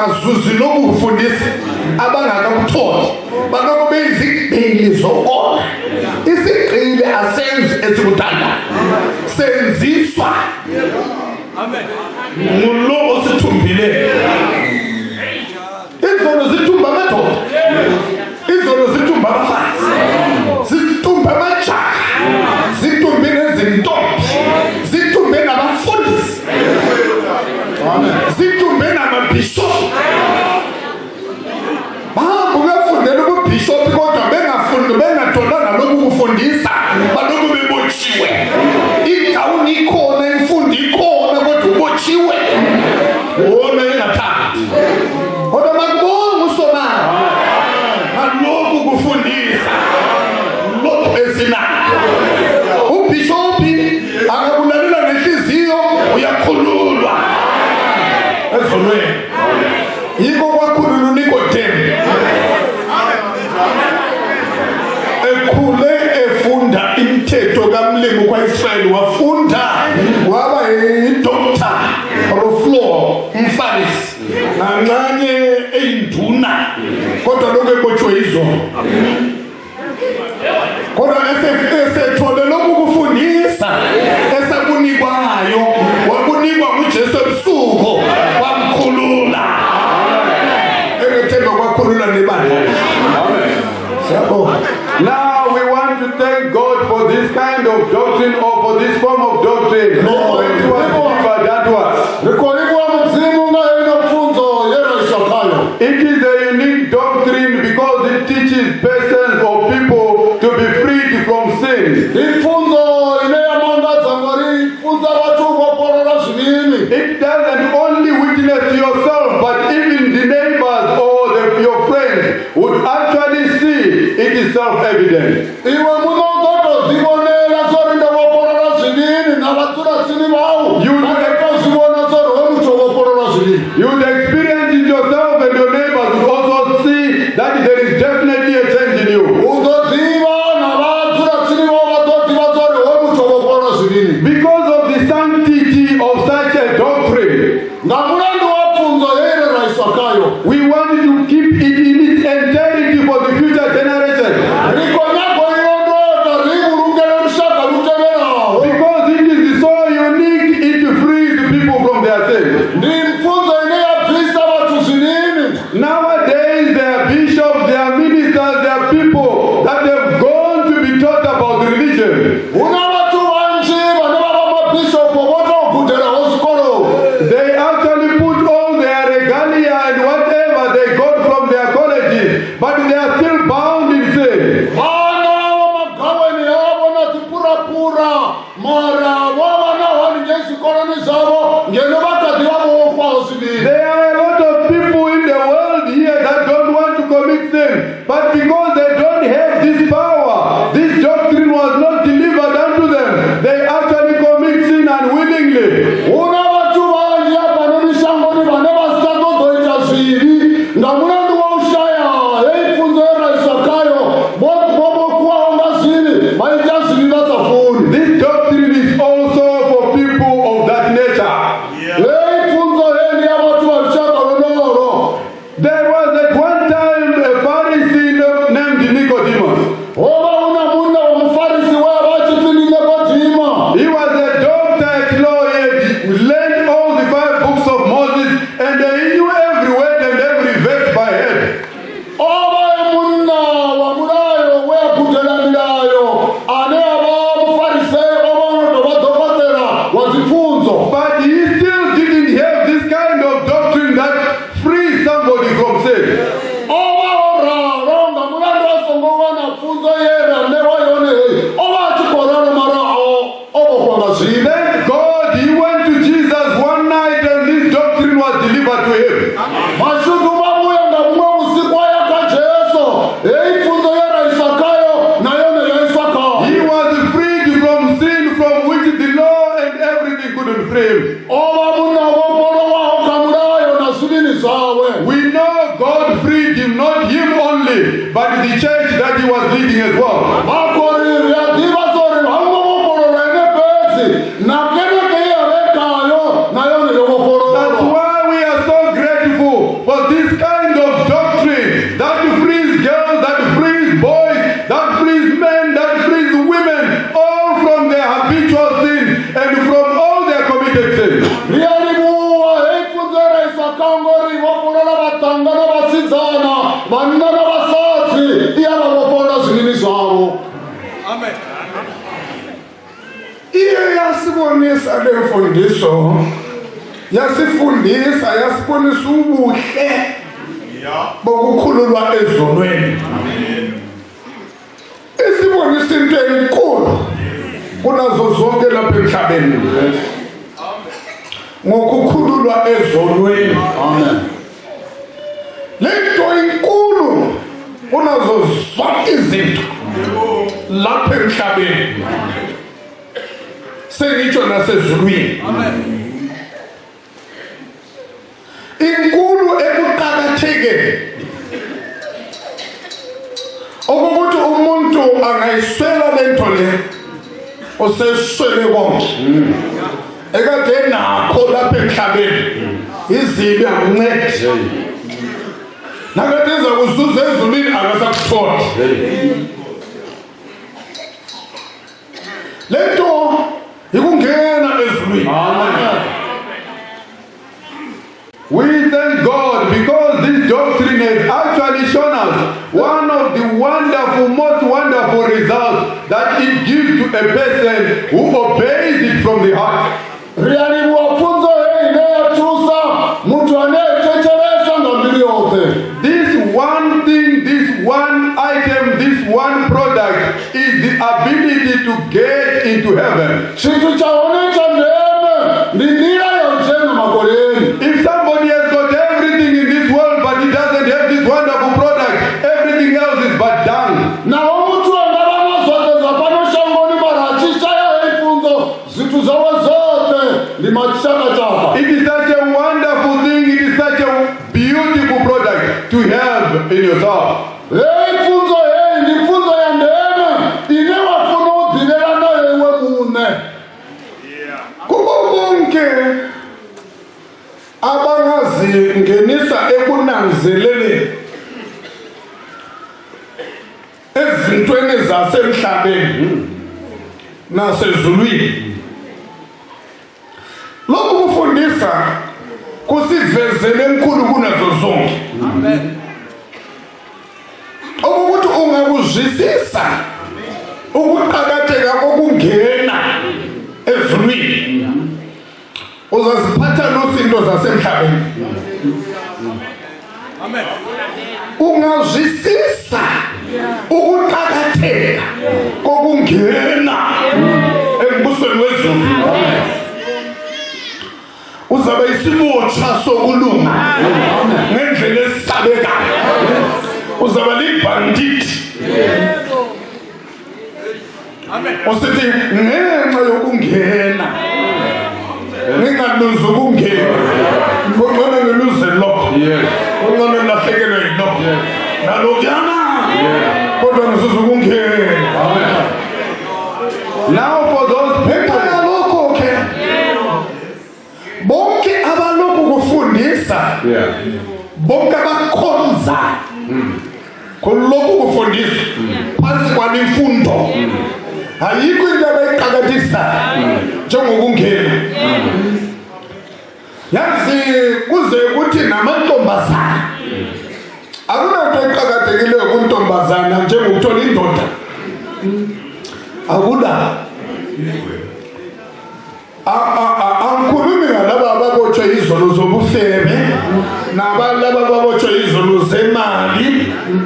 bangazuzi lokufundisa abangakakutholi bakho bezigqili zokona isigqili asenzi esikuthandayo senziswa amen ngulo osithumbile izono zithumba amadoda izono zithumba abafazi zithumba amajaha zithumbe nezintombi zithumbe nabafundisi zithumbe namabhishophu bafundela ububhishophu kodwa bengatholanga lokhu kufundisa balokhu bebotshiwe igawuni ikhona imfundo ikhona kodwa ubotshiwe wona engathandi kodwa makubonga usomama alokhu kufundisa lokhu esinakho ubhishophi akakulalela ngenhliziyo uyakhululwa ezonweni yiko kwakhulula uNikodemu ekhule efunda imithetho kaMlimi kwaIsrayeli wafunda waba yidoctor of law umfarisi nancane eyinduna kodwa lokho ebotshwe izono kodwa esethole lokhu kufundisa esakunikwayo wakunikwa nguJesu ebusuku kwamkhulula ebethemba kwakhulula nebandla. Now we want to thank God for this kind of doctrine or for this form of doctrine. It is a unique doctrine because it teaches persons or people to be freed from sin. It doesn't only witness to yourself, but even the neighbors or your friends would actually see it is self-evident. You would experience it yourself, and your neighbors would also see that there is definitely a change in you. Because of the sanctity of such a doctrine, we want to keep it in its entirety for the future generation. Because it is so unique, it frees people from their sins. Nowadays, there are bishops, there are ministers, there are people that have gone to be taught about religion. They actually put all their regalia and whatever they got from their colleges, but they are still bound in sin. There are a lot of people in the world here that don't want to commit sin, but because they don't have this power, this doctrine was not delivered unto them, they actually commit sin unwillingly. This doctrine is also for people of that nature. There was at one time a Pharisee named Nicodemus. He was a doctor at law. He learned all the 5 books of Moses, and he knew every word and every verse by head. But he still didn't have this kind of doctrine that frees somebody from sin. Thank God he went to Jesus one night and this doctrine was delivered to him. He was freed from sin from which the law and everything couldn't free him. We know God freed him, not him only, but the church that he was leading as well. That's why we are so grateful for this kind of doctrine that frees girls, that frees boys, that frees men, that frees women, all from their habitual sins and from all their committed sins. Amen. Iye yasibonisa le mfundiso, yasifundisa, yasibonisa ubuhle bokukhululwa ezonweni. Isibonisa into enkulu kunazo zonke lapha emhlabeni. Ngokukhululwa ezonweni. Amen. Lento inkulu kunazo zonke izinto lapha emhlabeni. Sengitsho nasezulwini. Inkulu ekuqakathekeni okokuthi umuntu angayiswela lento le oseswele konke ekade nakho lapha emhlabeni izibi akuncede nakade izakuzuza ezulwini akasakutholi lento ikungena ezulwini. We thank God because this doctrine has actually shown us one of the wonderful, most wonderful results that it gives to a person who obeys it from the heart. This one thing, this one item, this one product is the ability to get into heaven. If somebody has got everything in this world but he doesn't have this wonderful product, everything else is but dung. It is such a wonderful thing, it is such a beautiful product to have in yourself. Abangazingenisa ekunanzeleleni ezintweni zasemhlabeni nasezulwini. Lokhu kufundisa kusivezele enkulu kunazo zonke. Amen. Okokuthi ungakuzwisisa ukuqakatheka kokungena ezulwini, uzaziphatha nozinto zasemhlabeni. Amen. Ungazwisisa ukuqakatheka kokungena embusweni wezulu, uzabe isimotsha sokulunga ngendlela esabekayo, uzabe libandit. Usithi ngenxa yokungena ningaluzi ukungena, kungcono ngiluze lokho, kungcono nilahlekelwe yilokho nalokuyana, kodwa ngizuza ukungena. Now for those people, bonke abalokhu kufundisa, bonke abakhonza kulokhu kufundisa phansi kwalemfundo, ayikho into abayiqakathisayo njengokungena. Yazi kuze ukuthi namantombazana akunanto eqakathekileyo kuntombazana njengokuthola indoda, akula. Angikhulumi ngalaba ababotshwe izolo zobufebe, nabalaba ababotshwe izolo zemali,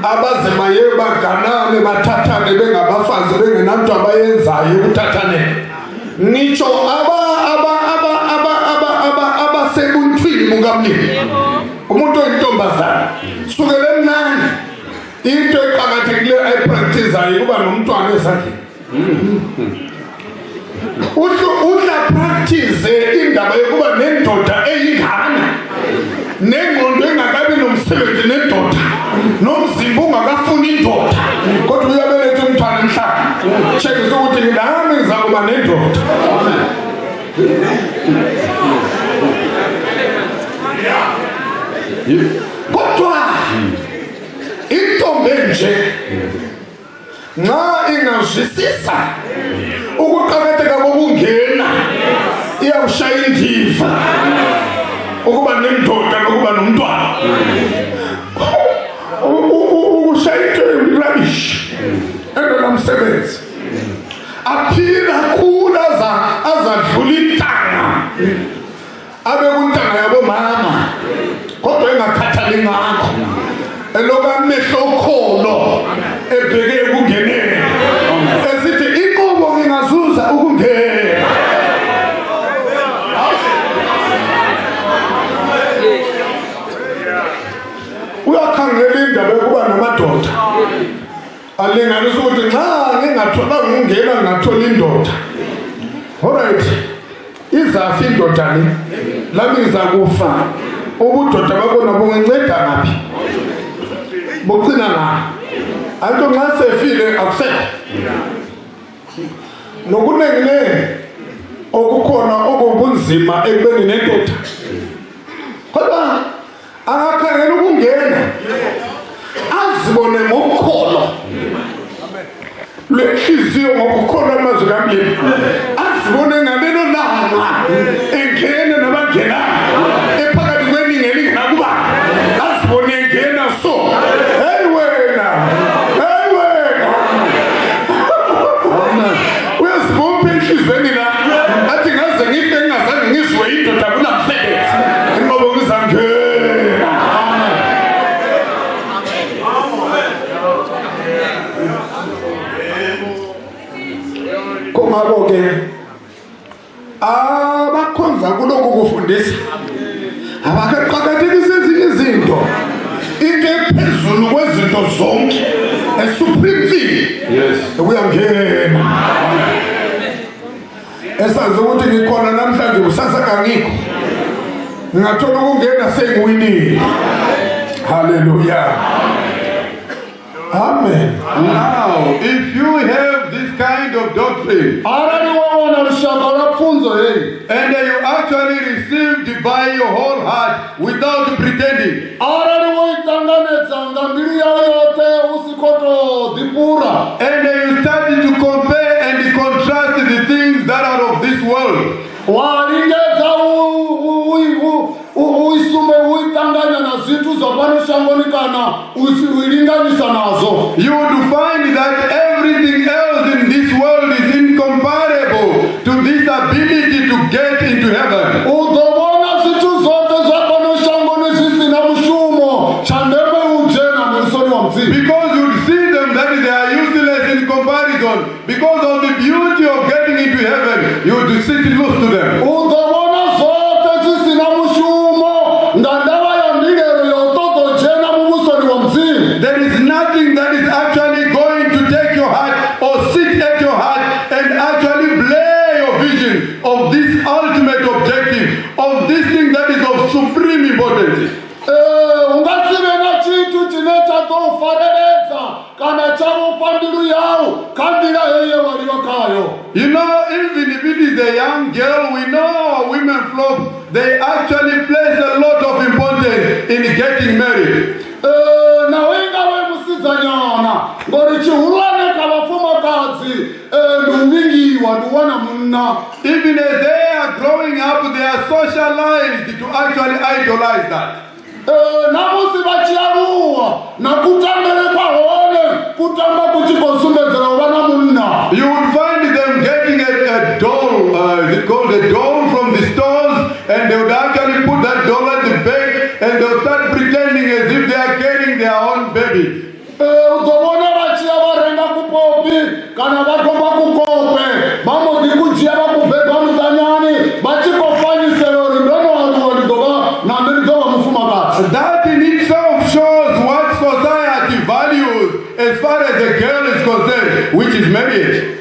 abazemaye baganane bathathane bengabafazi bengenanto abayenzayo ukuthathaneni. Ngitsho abasebuntwini mukamlimi, umuntu oyintombazana sukela emncane into eqakathekileyo ayipracticeayo kuba nomntwana ezandleni. Udla practice indaba yokuba nendoda eyingane, nengqondo engakabi nomsebenzi nendoda, nomzimba ungakafuni indoda, kodwa uyabeletha umntwana emhlabeni. Tshengisa ukuthi nami ngizakuba nendoda. kodwa intombi nje nxa ingazwisisa ukuqakatheka kokungena iyawushaya indiva ukuba nendoda nokuba nomntwana. Ukushaya into rubbish engenamsebenzi aphila khulu azadlula intanga abe kuntanga yabomama kodwa engakhathali ngakho eloka amehlo okholo ebheke ekungeneni esithi inqubo ngingazuza ukungena. Uyakhangela indaba yokuba namadoda alinganisa ukuthi nxa ngingathola ngingena ngingathola indoda, alright, izafi indoda le lami ngizakufa, ubudoda bakona bunginceda ngaphi? Bucina ngaphi? Anto nxa sefile akusekho nokunenginengi okukhona okubunzima ekubeni nendoda, kodwa angakhangela ukungena azibone ngokukholo lwenhliziyo ngokukholwa amazwi kaMlimi, azibone ngalelo langa engena nabangenayo ephakathi kweningi elingenakuba, azibone engena so hey wena uyazibopha enhlizweni la athi ngaze ngife ngingazange ngizwe indoda kunamsebenzi inqobo ngizangena. Ngakho-ke abakhonza kulokhu kufundisa abakaqakathekisa ezinye izinto, into ephezulu kwezinto zonke, supreme thing ukuyangena. Esazi ukuthi ngikhona namhlanje kusasa kangikho, ngingathola ukungena sengiwinile. Hallelujah. Amen. Now, if you have this kind of doctrine, and you actually received by your whole heart without pretending, and you started to compare and contrast the things that are of this world, you would find that everything else in this world is incomparable to this ability to get into heaven. Because you'd see them that they are useless in comparison. Because of the beauty of getting into heaven, you would sit close to them. There is nothing that is actually going to take your heart or sit at your heart and actually blur your vision of this ultimate objective, of this thing that is of supreme importance. You know, even if it is a young girl, we know our women flock, they actually place a lot of importance in getting married. Even as they are growing up, they are socialized to actually idolize that. You would find them getting a doll, is it called a doll from the stores, and they would actually put that doll at the back and they'll start pretending as if they are carrying their own babies. That in itself shows what society values as far as a girl is concerned, which is marriage.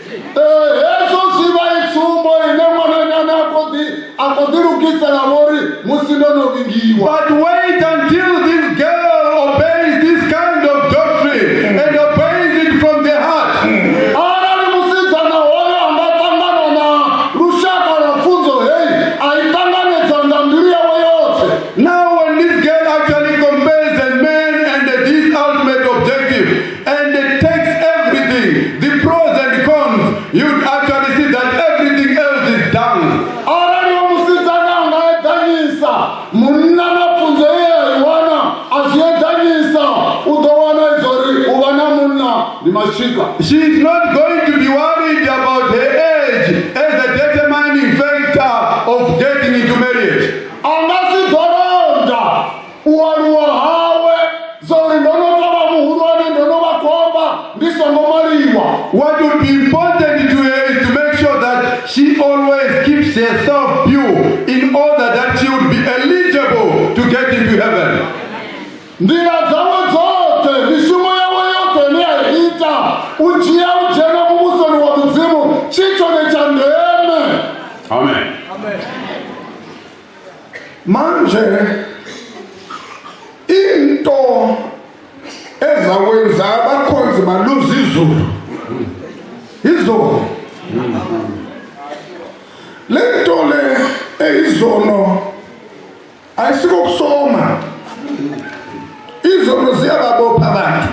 But wait until this girl obeys this kind of doctrine and obeys it from the heart. Now when this girl actually She is not going to be worried about her age as a determining factor of getting into marriage. What would be important to her is to make sure that she always keeps herself pure in order that she would be eligible to get into heaven. Amen. Manje into ezakwenza abakhonzi baluza izolo lento le eyizono ayisikokusoma izono ziyababopha abantu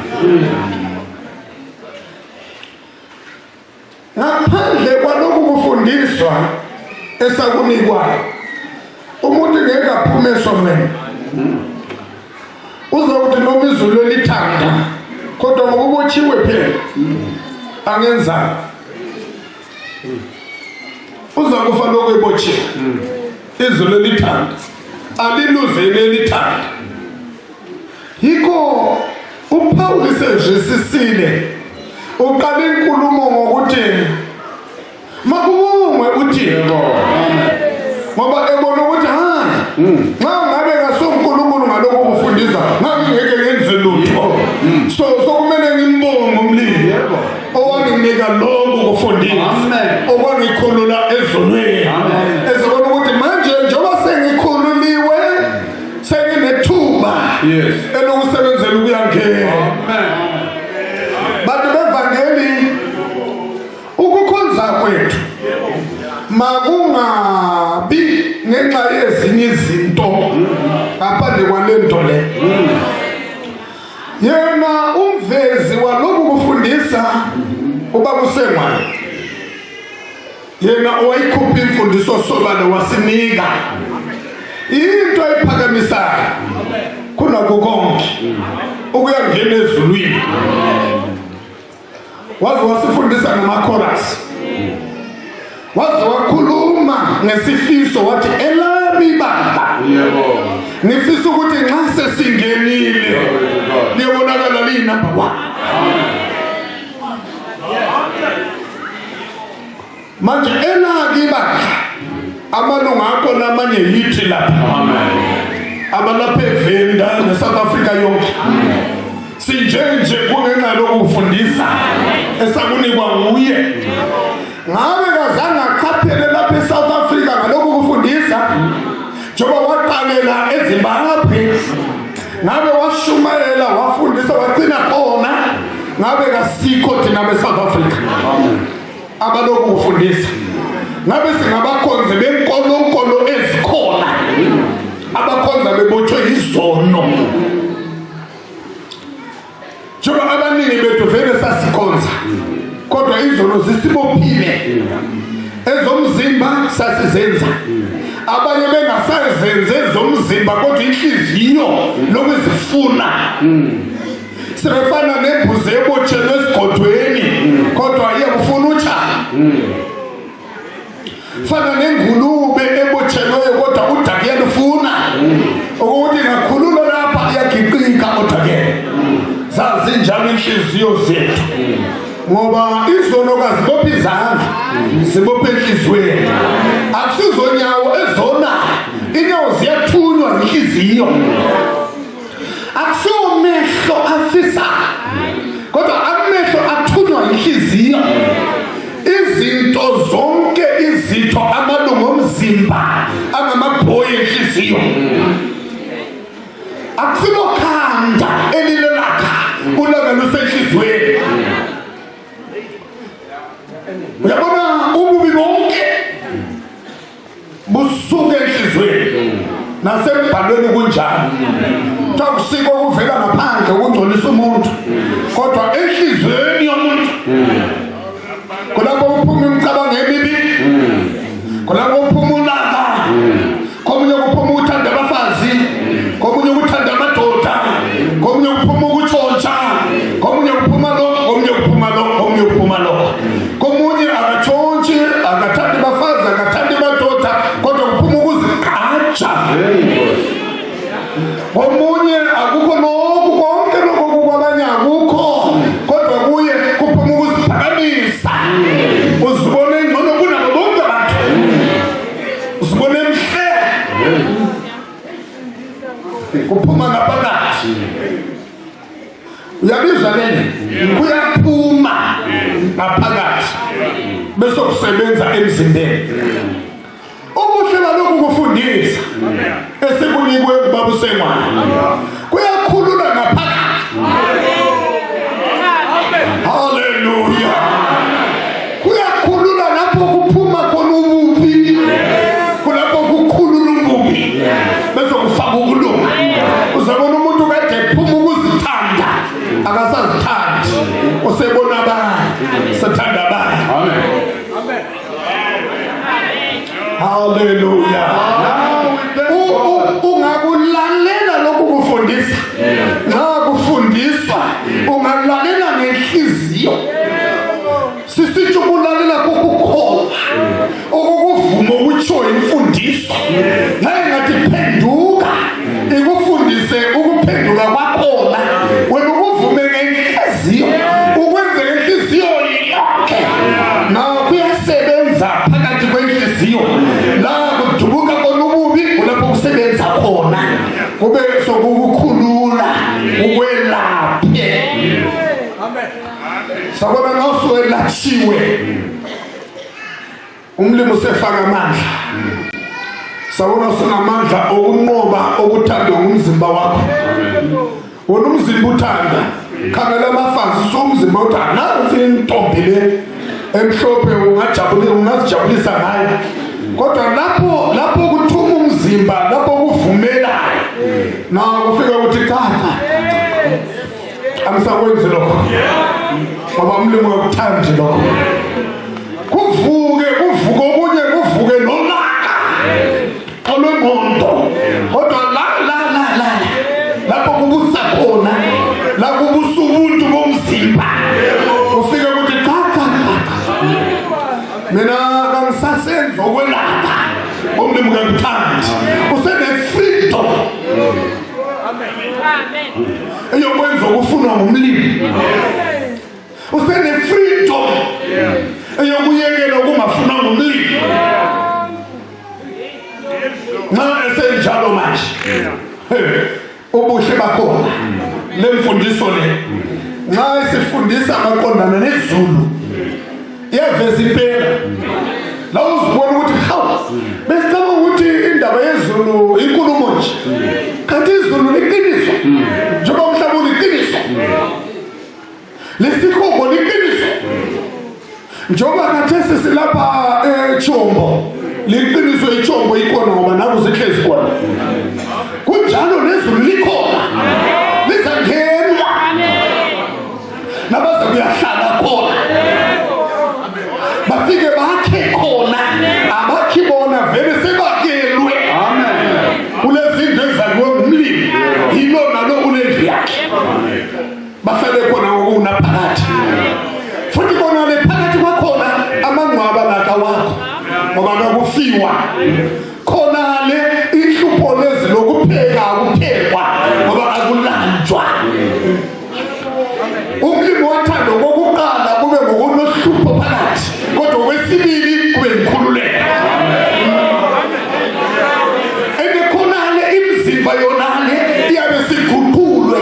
ngaphandle kwalokhu kufundiswa esakunikwayo umuntu ngeke aphume esonweni uzokuthi noma izulu elithanda kodwa ngoba ubotshiwe phela angenzani uzakufa lokho ebotshiwe izulu elithanda aliluze elithanda yikho uPaul sejisisile uqala inkulumo ngokuthi makubongwe uThixo ngoba ebona ukuthi nxa ngabe ngasonkulunkulu ngalokho kufundisa ngangeke ngenze lutho so kumele ngimbonge umlimi owanginika lokho kufundisa okwangikhulula ezonweni ezibona ukuthi manje njengoba sengikhululiwe senginethuba elokusebenzela ukuyangena bantu bevangeli ukukhonza kwethu makungabi ngenxa yezinye izinto ngaphandle kwalento le yena umvezi walokhu kufundisa ubaba uSengwane yena owayikhupha imfundiso sobala wasinika into ephakamisayo kunakho konke ukuyangena ezulwini waze wasifundisa ngama-chorus waze wakhuluma ngesifiso wathi elami ibandla ngifisa ukuthi nxa sesingenile liyobonakala liyi-number 1 manje elaki ibandla amalunga akho namanye yithi lapha abalapha eVenda neSouth Africa yonke sinjenje kungenxa lokufundisa esakunikwa nguye ngabe kazange achaphele lapha eSouth Africa ngalokhu kufundisa njengoba waqalela eZimbabwe ngabe washumayela wafundisa wagcina khona ngabe kasikho thina beSouth Africa abalokhu kufundisa ngabe singabakhonzi benkolonkolo ezikhona abakhonza bebotshwe izono njengoba abaningi bethu vele sasikhonza kodwa izono zisibophile ezomzimba sasizenza abanye bengasazenze ezomzimba kodwa inhliziyo lokuzifuna sebefana nembuzi ebotshelwe esigodweni kodwa iyakufuna utshani fana nengulube ebotshelweyo kodwa udaka iyalufuna ukuthi ngakhulula lapha iyagiqika odakeni zazinjalo inhliziyo zethu ngoba izono kazibophi izandla zibophe enhliziyweni akusizonyawo ezona inyawo ziyathunywa inhliziyo akusomehlo afisa kodwa amehlo athunywa inhliziyo izinto zonke izitho amalungu omzimba angamabhoyi enhliziyo akusilokhanda elilelakha ulaka lusenhliziyweni uyabona ububi bonke busuke enhliziyweni nasembhalweni kunjalo takusiko kuvela ngaphandle ukungcolisa umuntu kodwa enhliziyweni yomuntu kulapho uphuma imicabango emibi kulapho uphuma ulaka komunye kuphuma ukuthanda abafazi komunye ukuthanda amadoda komunye kuphuma ukutshontsha komunye kuphuma lokho komunye kuphuma akukho lokhu konke lokhu kwabanye akukho, kodwa kuye kuphuma ukuziphakamisa. Uzibone ngcono kunabo bonke abantu, uzibone mhle, kuphuma ngaphakathi. Uyabizwa lena, kuyaphuma ngaphakathi bese kusebenza emzimbeni. Ubuhle balokhu kufundisa esikunikwe ubaba uSengwane, kuyakhulula ngaphakathi. Haleluya. Kuyakhulula lapho kuphuma khona ububi, kulapho kukhulula ububi bese kufaka ukulunga. Uzabona umuntu kade ephuma ukuzithanda akasazithandi, usebona abantu sathanda abantu. Amen. Hallelujah. Ungakulalela lokhu kufundisa. Nxa kufundiswa ungalalela ngenhliziyo. Sisithi ukulalela kokukholwa, okuvuma ukutsho imfundiso. Naye ngathi phenduka ikufundise ukuphenduka kwakhona. Wena ukuvume ngenhliziyo, ukwenze ngenhliziyo yonke. Na kuyasebenza phakathi kwenhliziyo. La kudubuka khona ububi kulapho kusebenza khona. Kube sokukhulula ukwelaphe. Amen. Sakona nosuelachiwe. Umlimo usefaka amandla. Sakona usunamandla okunqoba okuthandwa ngumzimba wakho. Wona umzimba uthanda. Khangela amafazi somzimba uthanda. Nansi intombi le emhlophe ungazijabulisa ngayo. Kodwa lapho kuthuma umzimba, lapho kuvumela na kufika ukuthi kaka amsakwenzi lokho. Ngoba umlimo ukuthandi lokho. Kuvuke okunye kuvuke nolaka. Olwengqondo. Kodwa lapho kubusa khona, la kubusa ubuntu bomzimba. Ufika ukuthi kaka. Mina kangisasenza okwelapha. Umlimo ukuthandi. Usene freedom. Amen. Eyokwenza okufunwa ngumlimi. Usene freedom. Eyokuyekela okungafunwa ngumlimi. Nxa esenjalo manje. Ubuhle bakhona. Lemfundiso le. Nxa esifundisa amaqondana nezulu. Iyaveza impela. La uzibona ukuthi hawu besicaba ukuthi indaba yezulu inkulumo nje. Kanti izulu liqiniso. Njengoba umhlaba uliqiniso. Lesikhobo liqiniso. Njengoba khathesi silapha eTshombo. Liqiniso iTshombo ikhona ngoba naku zihlezi khona. Kunjalo nezulu likhona. Lizangena. Nabaza kuyahlala khona. Bafike bakhe khona, abakhibona vele sebakelwe. Amen. Kulezinto ezaziwe ngumlimi, yilo nalo kulendlu yakhe. Bahlale khona ngokunaphakathi. Futhi khona le phakathi kwakhona amangcwaba laka wakho. Ngoba akufiwa. Khona le inhlupho lezi lokupheka akuphekwa ngoba akulanjwa. Umlimi wathanda kokuqala kube ngokunohlupho phakathi, kodwa kwesibili kube inkhululeko. Ebekhonale imizimba yonale iyabe siguqulwe,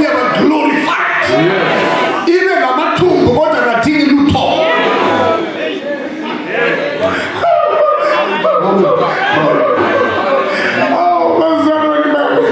iyabe glorified. Ibe ngamathumbu kodwa kathini lutho. Oh, bazalwane bami.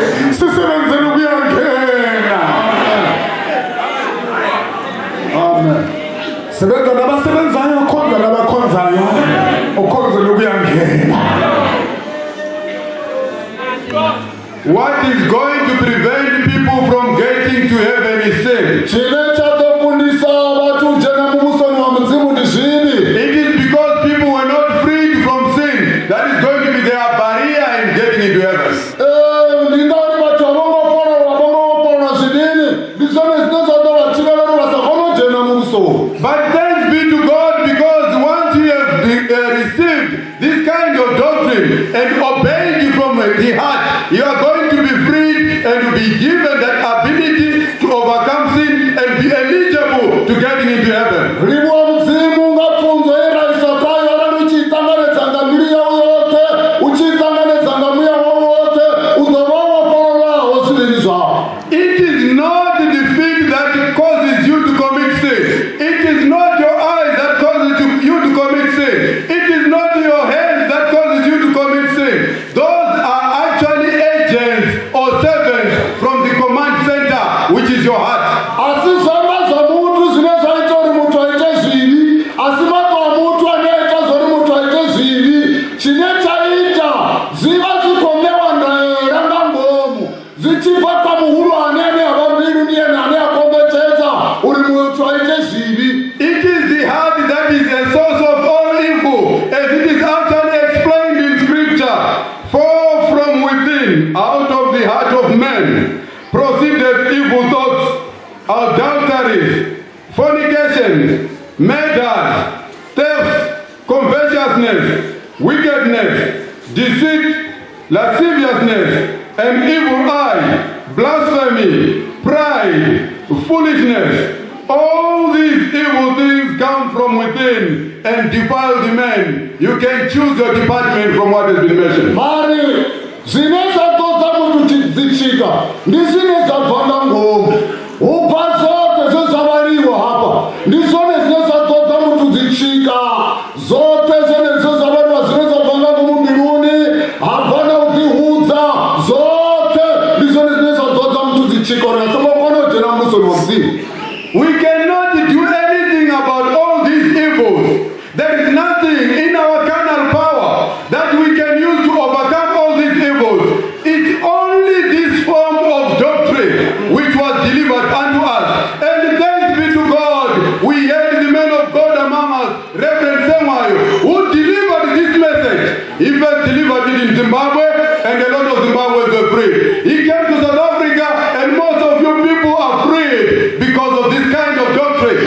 which is your heart. It is the heart that is the source of all evil, as it is actually explained in Scripture. For from within, out of the heart of man, proceeded evil thoughts, adulteries, fornications, murders, thefts, covetousness, wickedness, deceit, lasciviousness, an evil eye, blasphemy, pride, foolishness. All these evil things come from within and defile the man. You can choose your department from what has been mentioned. Mari, zineza toza mutu zichika. Ndizineza vanga ngomu. Upazote zezabariwa hapa. Ndizone zineza toza mutu zichika. Zote zineza zabariwa zineza vanga ngomu mbiruni. Havana utihuza. Zote ndizone zineza toza mutu zichika. Rasama kono jena muso nwazi. We cannot do anything about all these evils. There is nothing in our carnal power that we can use to overcome all these evils. It's only this form of doctrine which was delivered unto us. And thanks be to God, we had the man of God among us, Rev C NYATHi, who delivered this message. He first delivered it in Zimbabwe, and a lot of Zimbabweans were free. He came to South Africa, and most of you people are freed because of this kind of doctrine.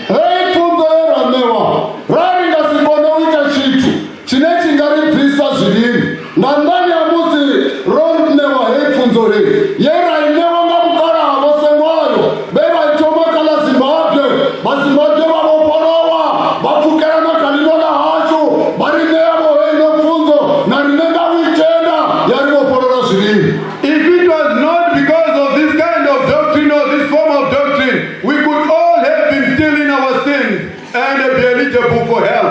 Hey, Fundera Newa, Raringa Sikono Wika Chitu, Chineti Ngari Prisa Zidin, Nandani Amusi, Ron Newa, Hey Funzori, Yera Newa Namukara, Mosenwayo, Beba Choma Kala Zimbabwe, Bazimbabwe Moporowa, Bafukana Kalinola Hashu, Barineo, Hey No Funzo, Narinenda Wichena, Yarimo Porora Zidin. If it was not because of this kind of doctrine or this form of doctrine, we could all have been still in our sins and be eligible for hell.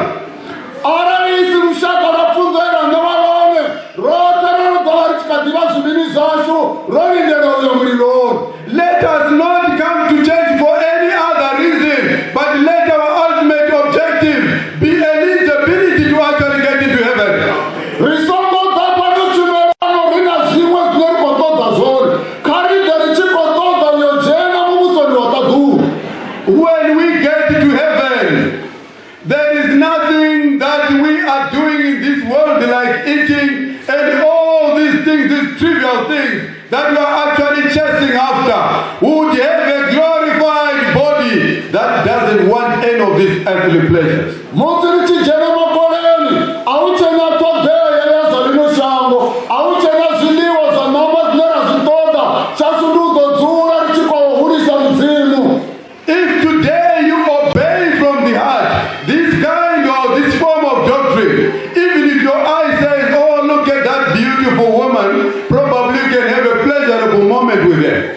Let us not come to church for any other reason, but let our ultimate objective be eligibility to actually get into heaven. When we get to heaven, there is nothing that we are doing in this world like eating and all these things, these trivial things that we are actually chasing after. We would have a glorified body that doesn't want any of these earthly pleasures. If today you obey from the heart this kind or this form of doctrine, even if your eye says, oh, look at that beautiful woman, probably you can have a pleasurable moment with her.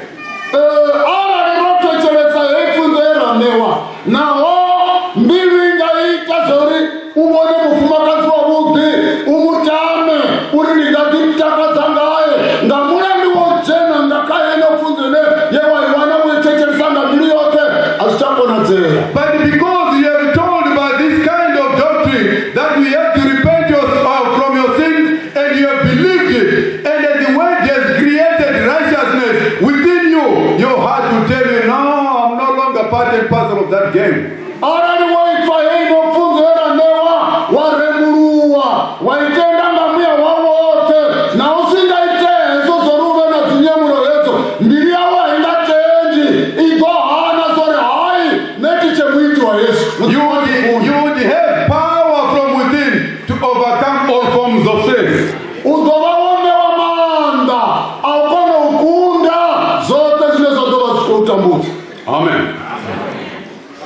But because you have told about this kind of doctrine that we have to repent from your sins, and you have believed it, and that the word has created righteousness within you, your heart will tell you, no, I'm no longer part and parcel of that game. You would have power from within to overcome all forms of sin. Amen.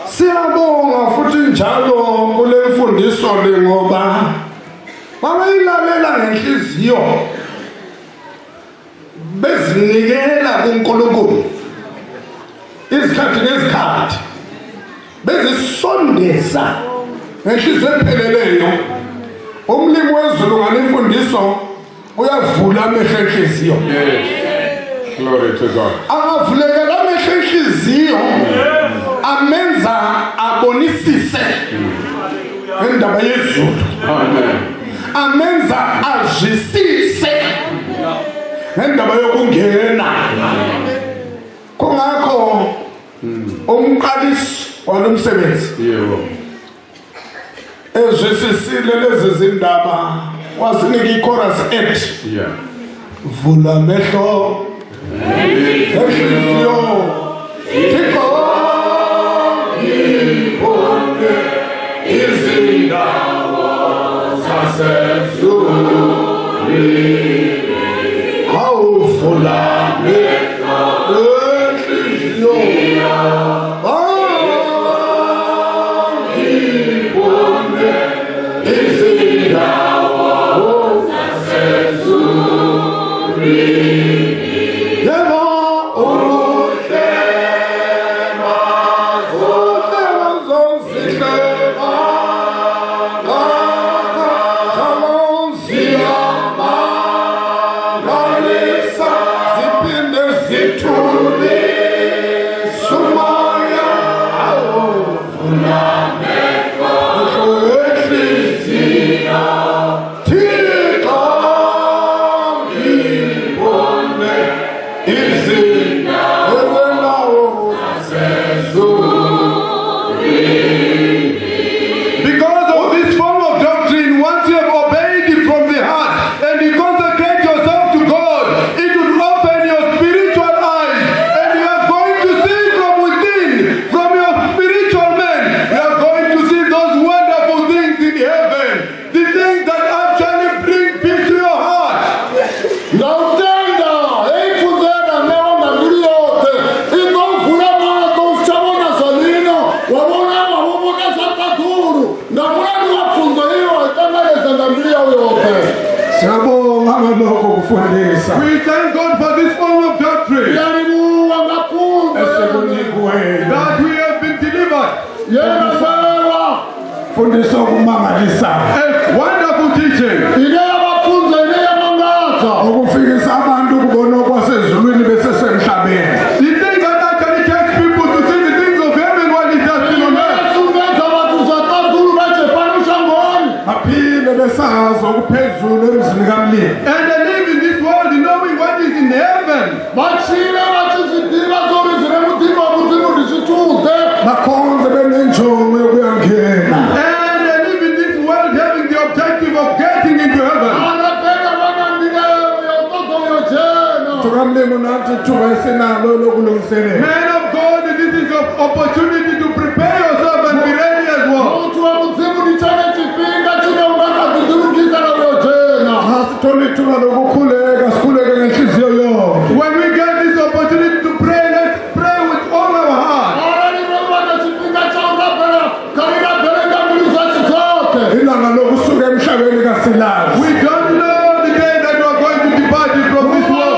Siyabonga futhi njalo kule mfundiso le ngoba bayilalela ngenhliziyo bezinikela kuNkulunkulu isikhathi nesikhathi bezisondeza ngenhliziyo epheleleyo. Umlimi wezulu ngalemfundiso uyavula amehlo enhliziyo. Yes. Glory to God. Angavuleka amehlo indaba yezulu. Amenza azwisise indaba yokungena. Kungakho umqalisi walomsebenzi ezwisisile lezi zindaba wasinika ichorus ethi vula amehlo enhliziyo Thixo ngibone izindawo zasezulwini awuvula amehlo enhliziyo ngibone izindawo zasezulwini. We thank God for this form of doctrine that we have been delivered. A wonderful teaching. The thing that actually takes people to see the things of heaven while it's just still on earth. And they live in this world knowing what is in heaven. And they live in this world having the objective of getting into heaven. Man of God, this is your opportunity to prepare yourself and be ready as well. When we get this opportunity to pray, let's pray with all our heart. We don't know the day that we are going to depart from this world.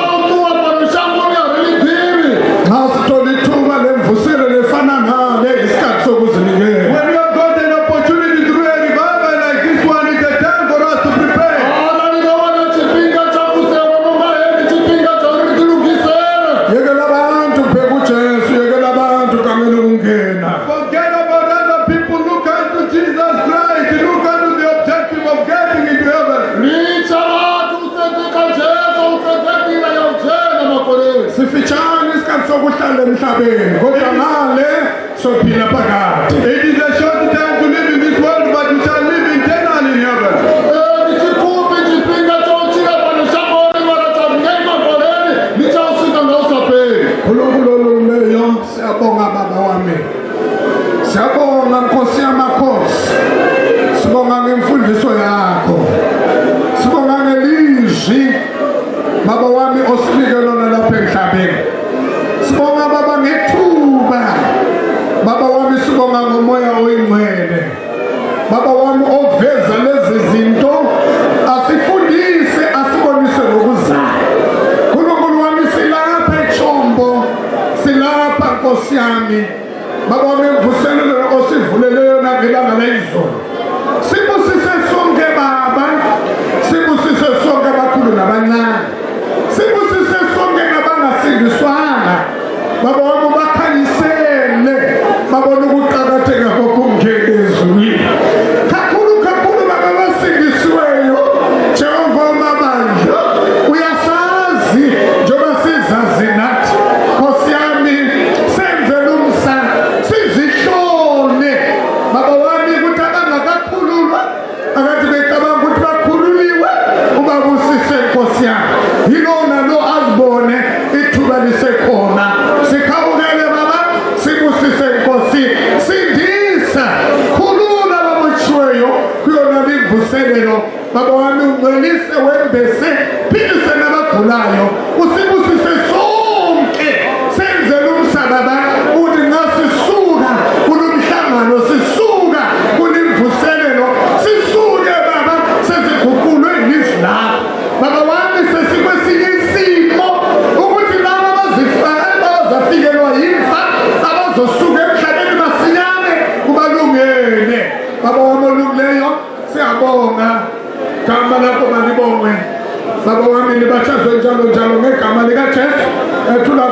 When we have got an opportunity to do a revival like this one, it's a time for us to prepare. Forget about other people. Look unto Jesus Christ. Look unto the objective of getting into heaven. It is a short time to live in this world, but we shall live eternally in heaven. Siyabonga Nkosi yamakhosi, sibonga ngemfundiso yakho, sibonga ngelizwi baba wami osinike lona lapha emhlabeni. Sibonga baba ngethuba, baba wami sibonga ngomoya oyingcwele, baba wami oveza lezi zinto, asifundise asibonise ngokuzayo. Nkulunkulu wami silapha eTshombo, silapha Nkosi yami, baba wami mvuselelo osivuleleyo nangelanga leyizolo. Sibusise sonke baba, sibusise sonke abakhulu nabancane, sibusise sonke nabangasindiswanga, baba wami bakhanyisele babone ukuqakatheka kokho ukungena ezulwini. abazoyimfa abazosuka emhlabeni masinyane kubalungene. Baba wami olungileyo, siyabonga. Gama lakho malibongwe. Baba wami libashazwe njalo njalo ngegama likaJesu. Ethula